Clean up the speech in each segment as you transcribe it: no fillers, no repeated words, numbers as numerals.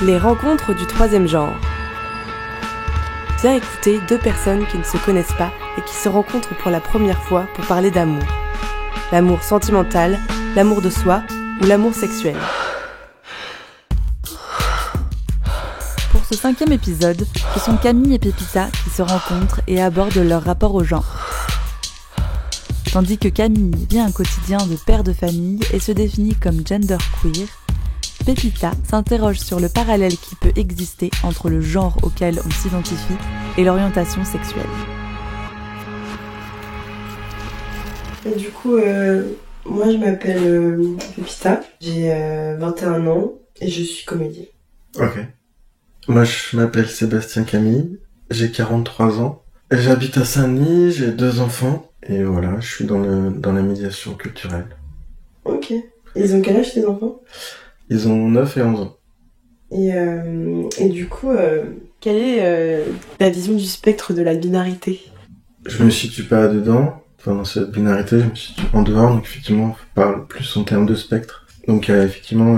Les rencontres du troisième genre. Viens écouter deux personnes qui ne se connaissent pas et qui se rencontrent pour la première fois pour parler d'amour. L'amour sentimental, l'amour de soi ou l'amour sexuel. Pour ce 5e épisode, ce sont Camille et Pépita qui se rencontrent et abordent leur rapport au genre. Tandis que Camille vit un quotidien de père de famille et se définit comme genderqueer, Pépita s'interroge sur le parallèle qui peut exister entre le genre auquel on s'identifie et l'orientation sexuelle. Et du coup, moi je m'appelle Pépita, j'ai 21 ans et je suis comédienne. Ok. Moi je m'appelle Sébastien Camille, j'ai 43 ans, et j'habite à Saint-Denis, j'ai 2 enfants, et voilà, je suis dans la médiation culturelle. Ok. Ils ont quel âge tes enfants ? Ils ont 9 et 11 ans. Et du coup, quelle est ta vision du spectre de la binarité ? Je me situe pas dedans, enfin dans cette binarité, je me situe en dehors, donc effectivement on parle plus en termes de spectre. Donc il y a effectivement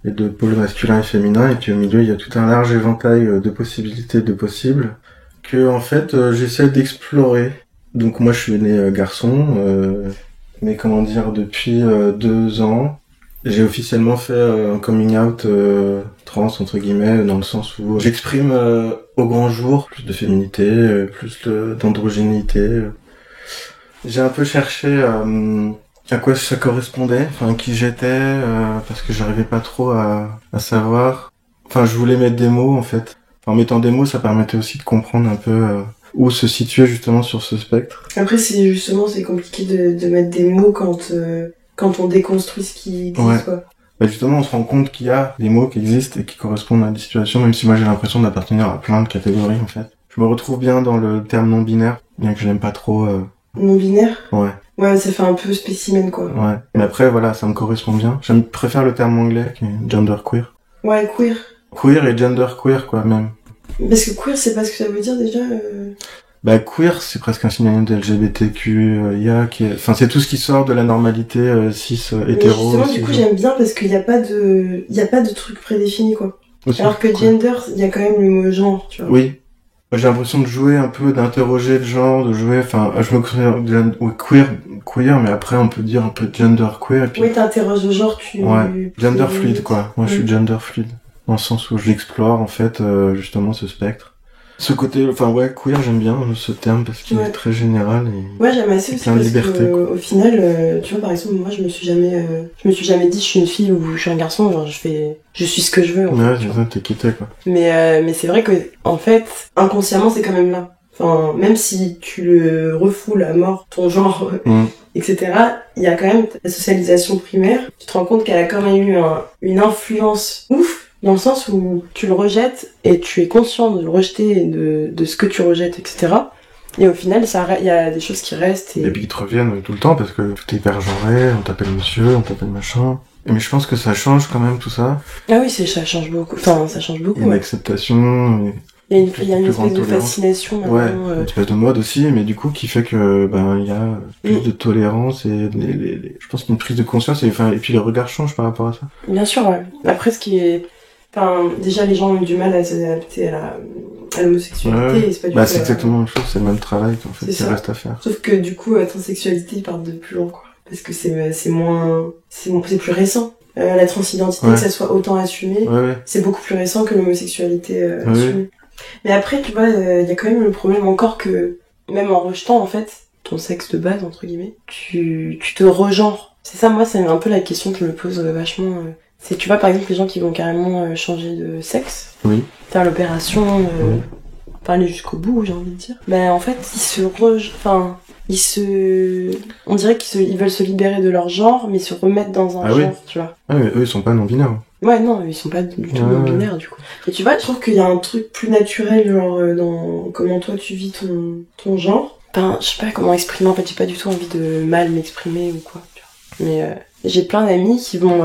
les deux pôles masculins et féminins, et puis au milieu il y a tout un large éventail de possibilités de possibles, que en fait j'essaie d'explorer. Donc moi je suis né garçon, mais comment dire, depuis 2 ans, j'ai officiellement fait un coming out trans entre guillemets, dans le sens où j'exprime au grand jour plus de féminité, plus d'androgénéité. J'ai un peu cherché à quoi ça correspondait, enfin qui j'étais, parce que j'arrivais pas trop à savoir. Enfin je voulais mettre des mots en fait. En mettant des mots ça permettait aussi de comprendre un peu où se situer justement sur ce spectre. Après c'est compliqué de mettre des mots quand on déconstruit ce qui existe, ouais. Quoi. Bah justement, on se rend compte qu'il y a des mots qui existent et qui correspondent à des situations, même si moi j'ai l'impression d'appartenir à plein de catégories, en fait. Je me retrouve bien dans le terme non-binaire, bien que je n'aime pas trop... Non-binaire ? Ouais. Ouais, ça fait un peu spécimen, quoi. Ouais. Mais après, voilà, ça me correspond bien. Je préfère le terme anglais qui est genderqueer. Ouais, queer. Queer et genderqueer, quoi, même. Parce que queer, c'est pas ce que ça veut dire, déjà Bah, queer, c'est presque un synonyme de LGBTQIA, enfin, c'est tout ce qui sort de la normalité cis, hétéro. Mais justement, du coup, j'aime bien parce qu'il y a pas de truc prédéfini, quoi. Aussi, alors que gender, il y a quand même le mot genre, tu vois. Oui. J'ai l'impression de jouer un peu, d'interroger le genre, de jouer, enfin, je me considère queer, mais après, on peut dire un peu genderqueer, et puis... Oui, t'interroges le genre, Ouais, gender fluide, quoi. Moi, je suis gender fluide. Dans le sens où j'explore, en fait, justement, ce spectre. Ce côté, enfin ouais, queer, j'aime bien ce terme parce qu'il est très général et ouais, j'aime assez aussi plein de liberté. Au final, tu vois, par exemple, moi, je me suis jamais dit je suis une fille ou je suis un garçon, genre je suis ce que je veux. Ouais, c'est ça, t'es quitté quoi. Mais c'est vrai que en fait, inconsciemment, c'est quand même là. Enfin, même si tu le refoules à mort, ton genre, etc., il y a quand même la socialisation primaire. Tu te rends compte qu'elle a quand même eu une influence ouf. Dans le sens où tu le rejettes et tu es conscient de le rejeter et de ce que tu rejettes, etc. Et au final, il y a des choses qui restent. Et puis qui te reviennent tout le temps parce que tout est hyper genré, on t'appelle monsieur, on t'appelle machin. Mais je pense que ça change quand même tout ça. Ah oui, ça change beaucoup. Enfin, ça change beaucoup. Il y a une acceptation. Il y a une espèce de fascination. Ouais, une espèce de mode aussi, mais du coup qui fait que il y a plus de tolérance et je pense qu'il y a une prise de conscience et puis les regards changent par rapport à ça. Bien sûr, ouais. Après, déjà les gens ont eu du mal à s'adapter à l'homosexualité. Ouais. Et c'est pas c'est exactement la même chose, c'est le même travail qu'en fait qui reste à faire. Sauf que du coup, transsexualité part de plus loin, quoi. Parce que c'est plus récent. La transidentité, que ça soit autant assumé, c'est beaucoup plus récent que l'homosexualité assumée. Mais après, tu vois, il y a quand même le problème encore que, même en rejetant, en fait, ton sexe de base, entre guillemets, tu te regenres. C'est ça, moi, c'est un peu la question que je me pose vachement. C'est, tu vois, par exemple, les gens qui vont carrément changer de sexe, faire l'opération, aller jusqu'au bout, j'ai envie de dire. En fait, on dirait qu'ils veulent se libérer de leur genre, mais se remettre dans un genre, tu vois. Ah mais eux, ils sont pas non-binaires. Ouais, non, ils sont pas du tout non-binaires, du coup. Et tu vois, je trouve qu'il y a un truc plus naturel, genre, dans comment toi tu vis ton genre. Je sais pas comment exprimer, en fait, j'ai pas du tout envie de mal m'exprimer ou quoi, tu vois. Mais j'ai plein d'amis qui vont...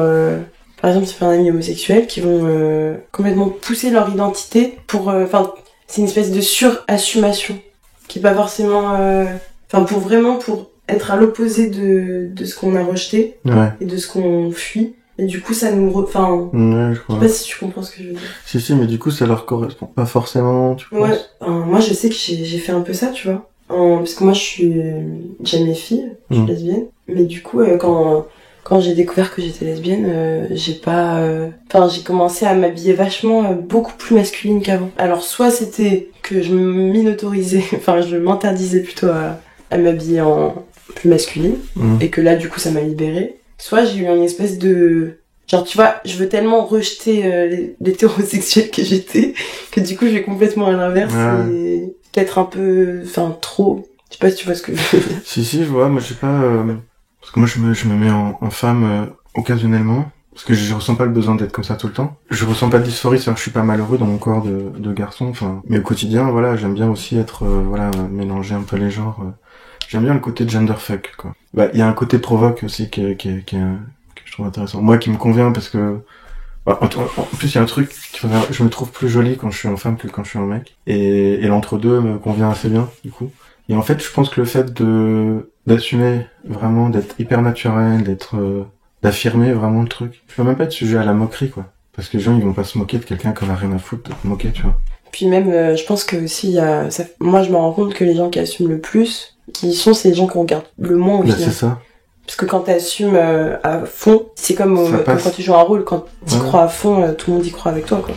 par exemple, c'est pas un ami homosexuel, qui vont complètement pousser leur identité pour... c'est une espèce de surassumation, qui est pas forcément... pour être à l'opposé de ce qu'on a rejeté, et de ce qu'on fuit. Et du coup, ça nous... Enfin, ouais, je crois. sais pas si tu comprends ce que je veux dire. Si, mais du coup, ça leur correspond pas forcément, tu penses? Ouais, moi, je sais que j'ai fait un peu ça, tu vois. Parce que moi, j'aime les filles, je suis lesbienne. Mais du coup, quand j'ai découvert que j'étais lesbienne, j'ai commencé à m'habiller vachement beaucoup plus masculine qu'avant. Alors, soit c'était que je m'inautorisais, je m'interdisais plutôt à m'habiller en plus masculine, et que là, du coup, ça m'a libérée. Soit j'ai eu une espèce de... Genre, tu vois, je veux tellement rejeter l'hétérosexuel que j'étais, que du coup, je vais complètement à l'inverse, et peut-être un peu... trop... Je sais pas si tu vois ce que je veux dire. Si, je vois, moi, je sais pas... Parce que moi, je me mets en femme occasionnellement, parce que je ressens pas le besoin d'être comme ça tout le temps. Je ressens pas de dysphorie, c'est-à-dire que je suis pas malheureux dans mon corps de garçon, mais au quotidien, voilà, j'aime bien aussi être, mélanger un peu les genres. J'aime bien le côté genderfuck, quoi. Il y a un côté provoque aussi que je trouve intéressant. Moi, qui me convient parce que, en plus, il y a un truc je me trouve plus jolie quand je suis en femme que quand je suis un mec. Et l'entre-deux me convient assez bien, du coup. Et en fait, je pense que le fait d'assumer vraiment, d'être hyper naturel, d'affirmer vraiment le truc. Je peux même pas être sujet à la moquerie, quoi. Parce que les gens, ils vont pas se moquer de quelqu'un qui en a rien à foutre de te moquer, tu vois. Puis même, je pense que aussi, moi, je me rends compte que les gens qui assument le plus, c'est les gens qu'on regarde le moins au final. C'est ça. Parce que quand t'assumes à fond, c'est comme quand tu joues un rôle, quand t'y crois à fond, tout le monde y croit avec toi, quoi.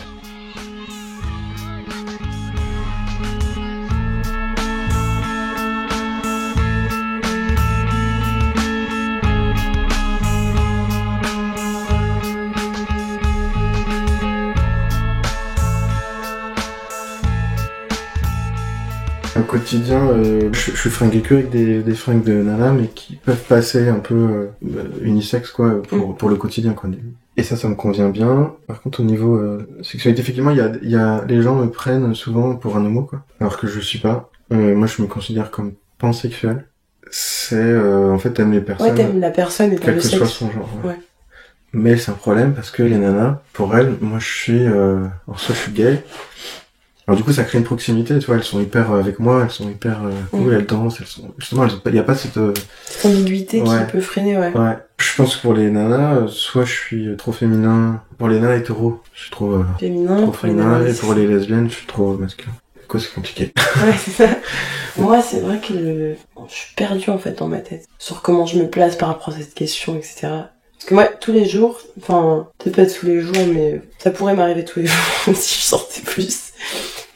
Au quotidien, je suis fringué que avec des fringues de nana, mais qui peuvent passer un peu unisexe, quoi, pour le quotidien, quoi. Et ça me convient bien. Par contre, au niveau sexualité, effectivement, les gens me prennent souvent pour un homo, quoi. Alors que je suis pas. Moi, je me considère comme pansexuel. C'est, en fait, t'aimes les personnes. Ouais, t'aimes la personne et pas le sexe. Quel que soit son genre. Ouais. Mais c'est un problème parce que les nanas, pour elles, moi, je suis gay. Alors du coup, ça crée une proximité, tu vois, elles sont hyper avec moi, elles sont hyper cool, elles dansent, justement, il y a pas cette ambiguïté qui peut freiner, ouais. Je pense que pour les nanas, soit je suis trop féminin, pour les nanas hétéros, je suis trop féminin, et pour les lesbiennes, je suis trop masculin. Quoi, c'est compliqué. Ouais, c'est ça. Moi, c'est vrai que je suis perdue, en fait, dans ma tête, sur comment je me place par rapport à cette question, etc. Parce que moi, tous les jours, peut-être pas tous les jours, mais ça pourrait m'arriver tous les jours si je sortais plus.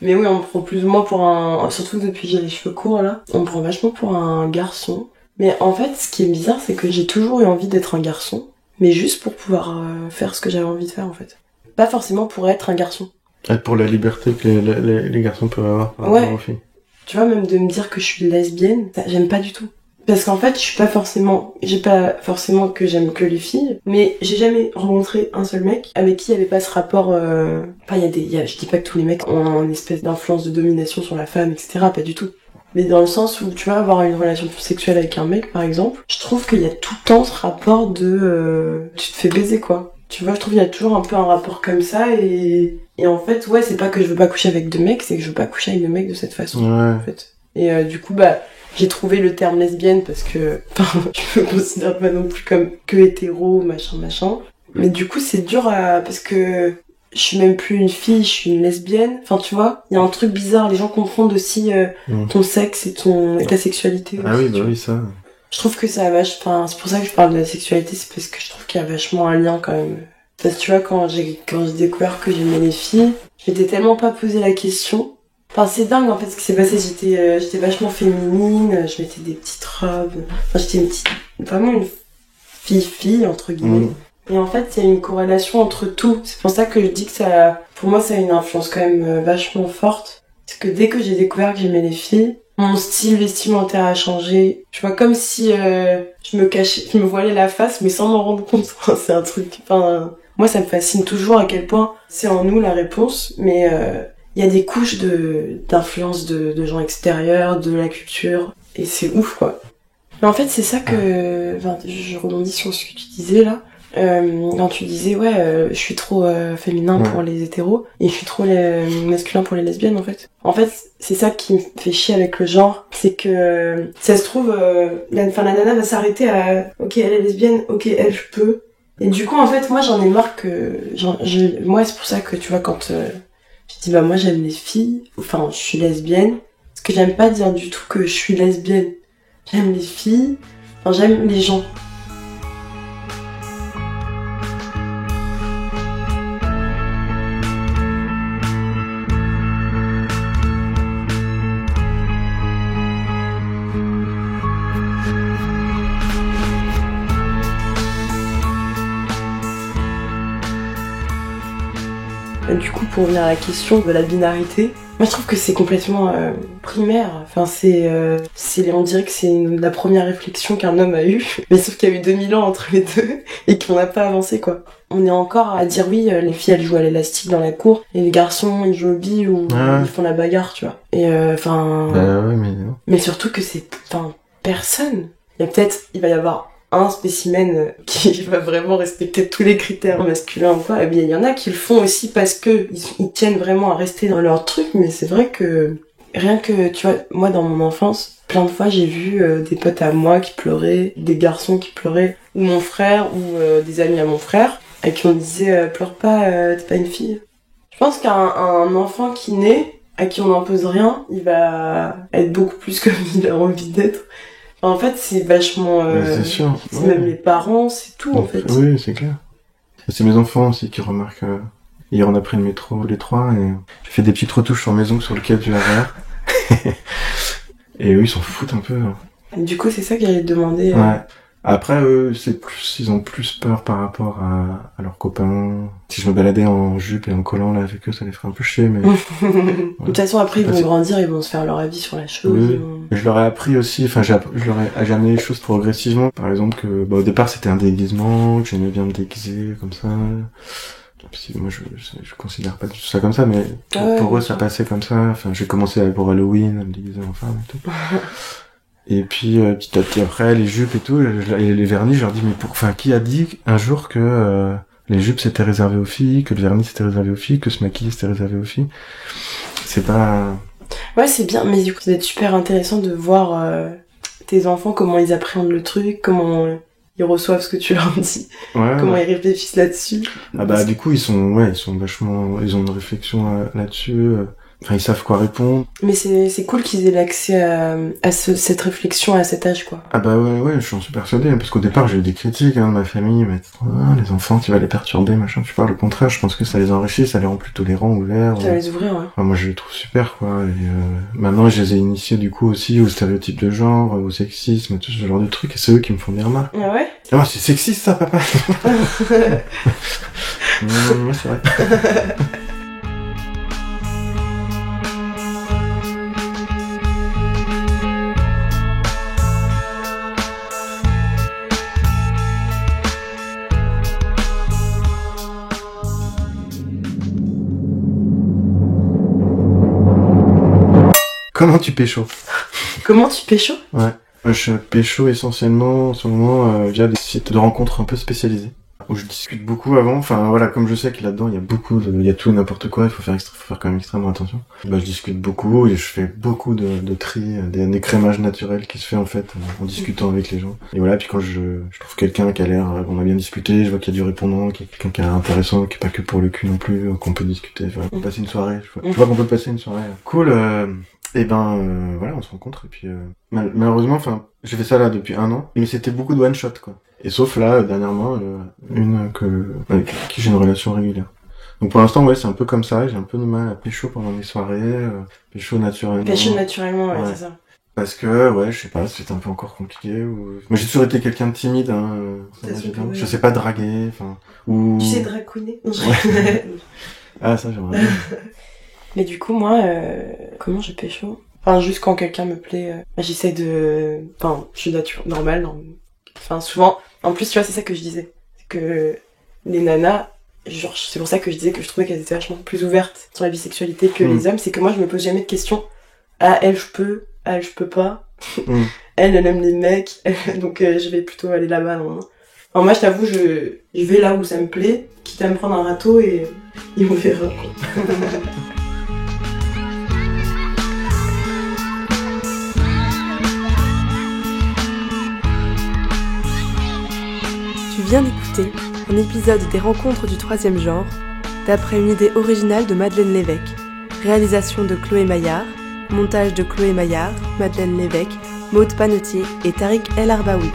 Mais oui, on me prend plus ou moins surtout depuis que j'ai les cheveux courts, là, on me prend vachement pour un garçon. Mais en fait, ce qui est bizarre, c'est que j'ai toujours eu envie d'être un garçon, mais juste pour pouvoir faire ce que j'avais envie de faire, en fait. Pas forcément pour être un garçon. Et pour la liberté que les garçons peuvent avoir par rapport aux filles. Tu vois, même de me dire que je suis lesbienne, j'aime pas du tout. Parce qu'en fait, j'ai pas forcément que j'aime que les filles, mais j'ai jamais rencontré un seul mec avec qui il y avait pas ce rapport, je dis pas que tous les mecs ont une espèce d'influence de domination sur la femme, etc., pas du tout. Mais dans le sens où tu vas avoir une relation sexuelle avec un mec, par exemple, je trouve qu'il y a tout le temps ce rapport de, tu te fais baiser, quoi. Tu vois, je trouve qu'il y a toujours un peu un rapport comme ça, et en fait, ouais, c'est pas que je veux pas coucher avec deux mecs, c'est que je veux pas coucher avec deux mecs de cette façon, en fait. Et du coup, j'ai trouvé le terme lesbienne parce que, je me considère pas non plus comme que hétéro, machin. Mais du coup, c'est dur parce que je suis même plus une fille, je suis une lesbienne. Tu vois, il y a un truc bizarre, les gens confondent aussi ton sexe et ta sexualité. Ah aussi, oui, oui, ça. Je trouve que ça a c'est pour ça que je parle de la sexualité, c'est parce que je trouve qu'il y a vachement un lien quand même. Parce que tu vois, quand j'ai découvert que j'aimais les filles, je m'étais tellement pas posé la question. C'est dingue en fait ce qui s'est passé, j'étais vachement féminine, je mettais des petites robes, j'étais vraiment une fille entre guillemets. Et en fait il y a une corrélation entre tout, c'est pour ça que je dis que pour moi ça a une influence quand même vachement forte. Parce que dès que j'ai découvert que j'aimais les filles, mon style vestimentaire a changé. Tu vois, comme si je me voilais la face mais sans m'en rendre compte. C'est un truc, moi ça me fascine toujours à quel point c'est en nous la réponse, mais il y a des couches d'influence de gens extérieurs, de la culture, et c'est ouf, quoi. Mais en fait, c'est ça que... je rebondis sur ce que tu disais, là. Quand tu disais, je suis trop féminin pour les hétéros, et je suis trop masculin pour les lesbiennes, en fait. En fait, c'est ça qui me fait chier avec le genre, c'est que, ça se trouve, la nana va s'arrêter à, ok, elle est lesbienne, ok, elle, je peux, Et du coup, en fait, moi, j'en ai marre que... Moi, c'est pour ça que, tu vois, quand je dis, bah, moi, j'aime les filles, enfin, je suis lesbienne, parce que j'aime pas dire du tout que je suis lesbienne. J'aime les filles, enfin, j'aime les gens. Du coup, pour revenir à la question de la binarité, moi je trouve que c'est complètement primaire. Enfin, on dirait que c'est la première réflexion qu'un homme a eue, mais sauf qu'il y a eu 2000 ans entre les deux et qu'on n'a pas avancé, quoi. On est encore à dire oui, les filles elles jouent à l'élastique dans la cour et les garçons ils jouent au billes ou ils font la bagarre, tu vois. Et enfin. Ouais, mais surtout que c'est, personne. Il va y avoir un spécimen qui va vraiment respecter tous les critères masculins ou quoi. Et bien il y en a qui le font aussi parce que ils tiennent vraiment à rester dans leur truc, mais c'est vrai que rien que, tu vois, moi dans mon enfance, plein de fois j'ai vu des potes à moi qui pleuraient, des garçons qui pleuraient, ou mon frère, ou des amis à mon frère, à qui on disait pleure pas, t'es pas une fille. Je pense qu'un enfant qui naît, à qui on n'impose rien, il va être beaucoup plus comme il a envie d'être. En fait, c'est vachement... c'est sûr. C'est même les parents, c'est tout, en fait. Oui, c'est clair. C'est mes enfants aussi qui remarquent... Hier, on a pris le métro, les trois, et j'ai fait des petites retouches sur mes ongles sur lequel tu l'arrière. Et eux, ils s'en foutent un peu. Et du coup, c'est ça que j'allais te demander. Ouais. Après, eux, ils ont plus peur par rapport à leurs copains. Si je me baladais en jupe et en collant là avec eux, ça les ferait un peu chier, mais... De toute façon, après, ils vont grandir, ils vont se faire leur avis sur la chose. Oui. Je leur ai appris aussi, je leur ai amené les choses progressivement. Par exemple, que, au départ, c'était un déguisement, que j'aimais bien me déguiser, comme ça. Moi, je considère pas du tout ça comme ça, mais pour eux, ça passait comme ça. Enfin, j'ai commencé pour Halloween, à me déguiser en femme et tout. Et puis petit à petit après les jupes et tout, et les vernis, je leur dis mais qui a dit un jour que les jupes c'était réservé aux filles, que le vernis c'était réservé aux filles, que se maquiller c'était réservé aux filles. C'est pas... Ouais, c'est bien, mais du coup ça va être super intéressant de voir tes enfants, comment ils appréhendent le truc, comment ils reçoivent ce que tu leur dis, comment ils réfléchissent là-dessus. Du coup ils sont vachement, ils ont une réflexion là-dessus. Enfin, ils savent quoi répondre. Mais c'est cool qu'ils aient l'accès à cette réflexion à cet âge, quoi. Ouais, je suis persuadé, parce qu'au départ, j'ai eu des critiques, de ma famille, mais les enfants, tu vas les perturber, machin, tu parles, au contraire, je pense que ça les enrichit, ça les rend plus tolérants, ouverts. Ça va les ouvrir, ouais. Enfin, moi, je les trouve super, quoi, et maintenant, je les ai initiés, du coup, aussi, aux stéréotypes de genre, au sexisme, tout ce genre de trucs, et c'est eux qui me font des remarques. Ah ouais? Ah, c'est sexiste, ça, papa! C'est vrai. Comment tu pécho? Comment tu pécho? Ouais. Je pécho essentiellement en ce moment via des sites de rencontres un peu spécialisés. Où je discute beaucoup avant, enfin voilà, comme je sais que là-dedans il y a tout n'importe quoi, il faut faire quand même extrêmement attention. Je discute beaucoup et je fais beaucoup de tri, des crémages naturels qui se fait en fait en discutant avec les gens. Et voilà, puis quand je trouve quelqu'un qui a l'air, on a bien discuté, je vois qu'il y a du répondant, qu'il y a quelqu'un qui est intéressant, qui est pas que pour le cul non plus, qu'on peut discuter, voilà, on peut passer une soirée, je vois qu'on peut passer une soirée cool. Voilà, on se rencontre et puis malheureusement, enfin, j'ai fait ça là depuis 1 an, mais c'était beaucoup de one shot quoi. Et sauf là dernièrement, avec qui j'ai une relation régulière. Donc pour l'instant, c'est un peu comme ça. J'ai un peu de mal à pécho pendant mes soirées, pécho naturellement. Pécho naturellement, ouais, c'est ça. Parce que je sais pas, c'était un peu encore compliqué. Mais j'ai toujours été quelqu'un de timide. Je sais pas draguer, enfin. Tu sais dragouiner? Ah ça j'aimerais bien. Mais du coup, moi, comment je pécho? Enfin, juste quand quelqu'un me plaît, j'essaie de... Enfin, je suis normale. Enfin, souvent... En plus, tu vois, c'est ça que je disais. C'est que les nanas, genre, c'est pour ça que je disais que je trouvais qu'elles étaient vachement plus ouvertes sur la bisexualité que les hommes. C'est que moi, je me pose jamais de questions. Ah, elle, je peux. Ah, elle, je peux pas. Elle aime les mecs. Donc, je vais plutôt aller là-bas, non. Alors moi, je t'avoue, je vais là où ça me plaît, quitte à me prendre un râteau et on verra, quoi. Tu viens d'écouter un épisode des Rencontres du troisième genre, d'après une idée originale de Madeleine Lévesque. Réalisation de Chloé Maillard, montage de Chloé Maillard, Madeleine Lévesque, Maude Panetier et Tariq El Arbaoui.